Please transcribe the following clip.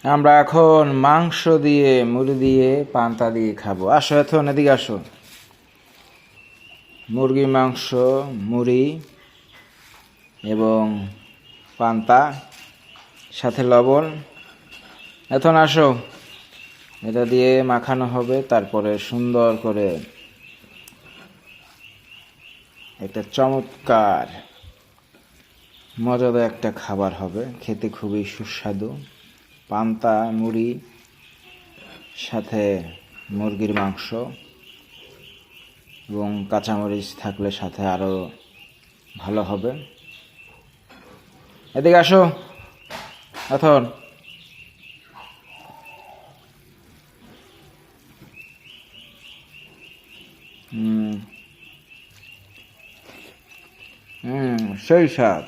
আমরা এখন মাংস দিয়ে, মুড়ি দিয়ে, পান্তা দিয়ে খাবো। আসো এখন এদিকে আসো। মুরগির মাংস, মুড়ি এবং পান্তা, সাথে লবণ। এখন আসো, এটা দিয়ে মাখানো হবে, তারপরে সুন্দর করে একটা চমৎকার মজাদার একটা খাবার হবে, খেতে খুবই সুস্বাদু। পান্তা মুড়ি সাথে মুরগির মাংস এবং কাঁচামরিচ থাকলে সাথে আরও ভালো হবে। এদিকে আসো এখন। সেই স্বাদ।